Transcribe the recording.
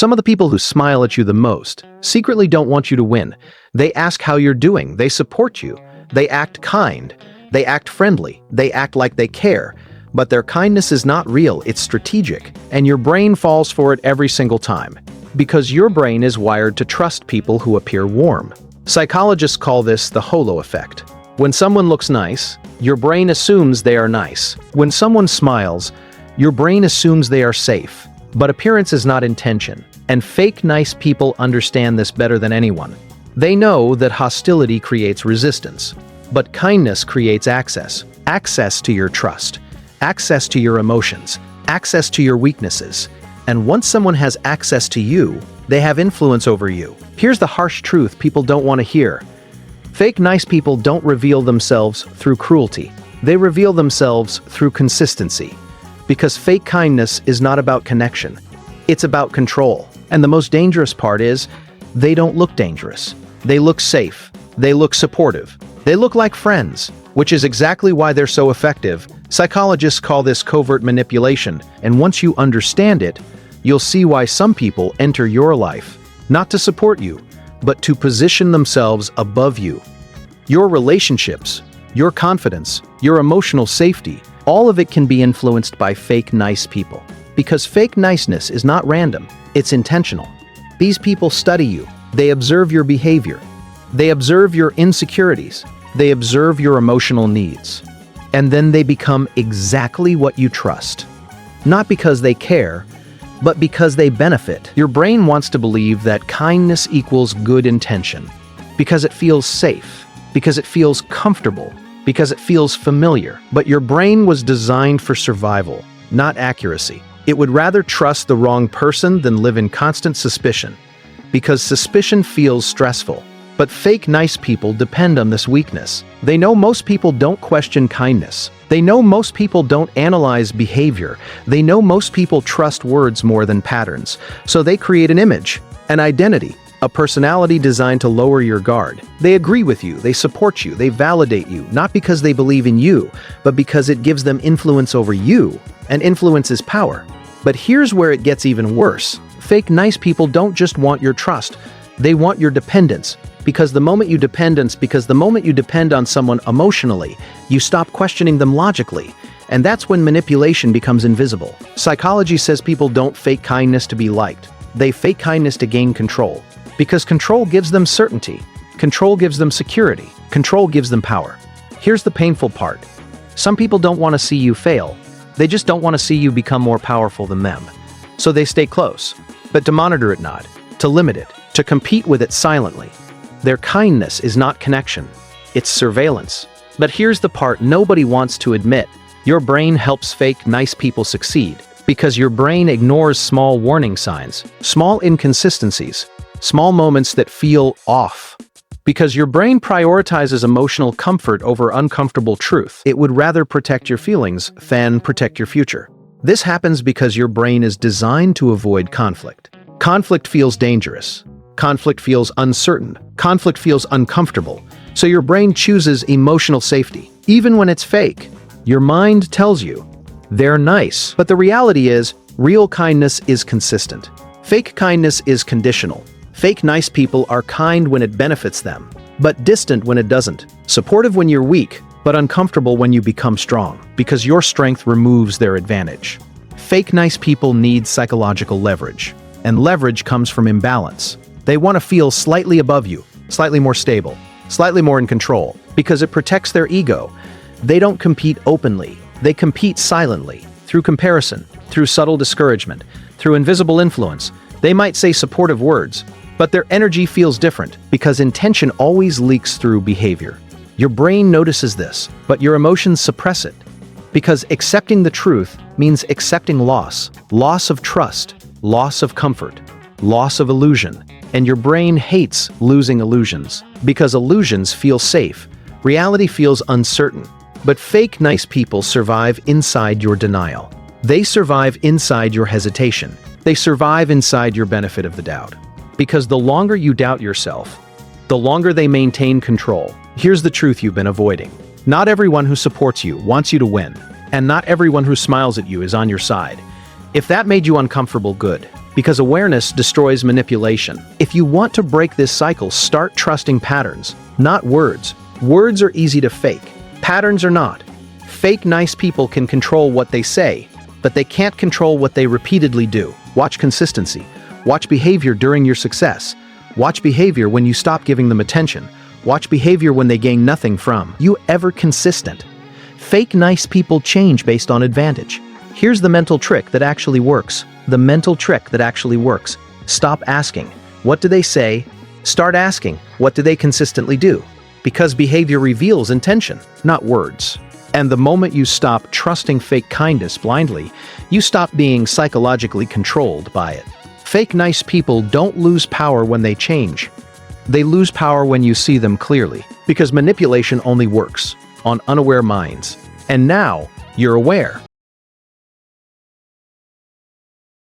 Some of the people who smile at you the most secretly don't want you to win. They ask how you're doing, they support you, they act kind, they act friendly, they act like they care. But their kindness is not real, it's strategic, and your brain falls for it every single time. Because your brain is wired to trust people who appear warm. Psychologists call this the halo effect. When someone looks nice, your brain assumes they are nice. When someone smiles, your brain assumes they are safe. But appearance is not intention, and fake nice people understand this better than anyone. They know that hostility creates resistance, but kindness creates access. Access to your trust, access to your emotions, access to your weaknesses. And once someone has access to you, they have influence over you. Here's the harsh truth people don't want to hear. Fake nice people don't reveal themselves through cruelty. They reveal themselves through consistency. Because fake kindness is not about connection. It's about control. And the most dangerous part is, they don't look dangerous. They look safe. They look supportive. They look like friends, which is exactly why they're so effective. Psychologists call this covert manipulation, and once you understand it, you'll see why some people enter your life, not to support you, but to position themselves above you. Your relationships, your confidence, your emotional safety, all of it can be influenced by fake nice people. Because fake niceness is not random, it's intentional. These people study you, they observe your behavior, they observe your insecurities, they observe your emotional needs. And then they become exactly what you trust. Not because they care, but because they benefit. Your brain wants to believe that kindness equals good intention, because it feels safe, because it feels comfortable, because it feels familiar. But your brain was designed for survival, not accuracy. It would rather trust the wrong person than live in constant suspicion, because suspicion feels stressful. But fake nice people depend on this weakness. They know most people don't question kindness. They know most people don't analyze behavior. They know most people trust words more than patterns. So they create an image, an identity, a personality designed to lower your guard. They agree with you, they support you, they validate you, not because they believe in you, but because it gives them influence over you, and influence is power. But here's where it gets even worse. Fake nice people don't just want your trust, they want your dependence. Because the moment you depend on someone emotionally, you stop questioning them logically. And that's when manipulation becomes invisible. Psychology says people don't fake kindness to be liked. They fake kindness to gain control. Because control gives them certainty. Control gives them security. Control gives them power. Here's the painful part. Some people don't want to see you fail. They just don't want to see you become more powerful than them. So they stay close. But to monitor it not, to limit it, to compete with it silently. Their kindness is not connection, it's surveillance. But here's the part nobody wants to admit. Your brain helps fake nice people succeed because your brain ignores small warning signs, small inconsistencies, small moments that feel off. Because your brain prioritizes emotional comfort over uncomfortable truth. It would rather protect your feelings than protect your future. This happens because your brain is designed to avoid conflict. Conflict feels dangerous. Conflict feels uncertain. Conflict feels uncomfortable. So your brain chooses emotional safety. Even when it's fake, your mind tells you, they're nice. But the reality is, real kindness is consistent. Fake kindness is conditional. Fake nice people are kind when it benefits them, but distant when it doesn't. Supportive when you're weak, but uncomfortable when you become strong, because your strength removes their advantage. Fake nice people need psychological leverage, and leverage comes from imbalance. They want to feel slightly above you, slightly more stable, slightly more in control, because it protects their ego. They don't compete openly. They compete silently, through comparison, through subtle discouragement, through invisible influence. They might say supportive words, but their energy feels different, because intention always leaks through behavior. Your brain notices this, but your emotions suppress it. Because accepting the truth means accepting loss, loss of trust, loss of comfort, loss of illusion. And your brain hates losing illusions, because illusions feel safe. Reality feels uncertain. But fake nice people survive inside your denial. They survive inside your hesitation. They survive inside your benefit of the doubt. Because the longer you doubt yourself, the longer they maintain control. Here's the truth you've been avoiding. Not everyone who supports you wants you to win, and not everyone who smiles at you is on your side. If that made you uncomfortable, good. Because awareness destroys manipulation. If you want to break this cycle, start trusting patterns, not words. Words are easy to fake. Patterns are not. Fake nice people can control what they say, but they can't control what they repeatedly do. Watch consistency. Watch behavior during your success. Watch behavior when you stop giving them attention. Watch behavior when they gain nothing from you. Ever consistent. Fake nice people change based on advantage. Here's the mental trick that actually works. The mental trick that actually works. Stop asking, what do they say? Start asking, what do they consistently do? Because behavior reveals intention, not words. And the moment you stop trusting fake kindness blindly, you stop being psychologically controlled by it. Fake nice people don't lose power when they change. They lose power when you see them clearly, because manipulation only works on unaware minds. And now, you're aware.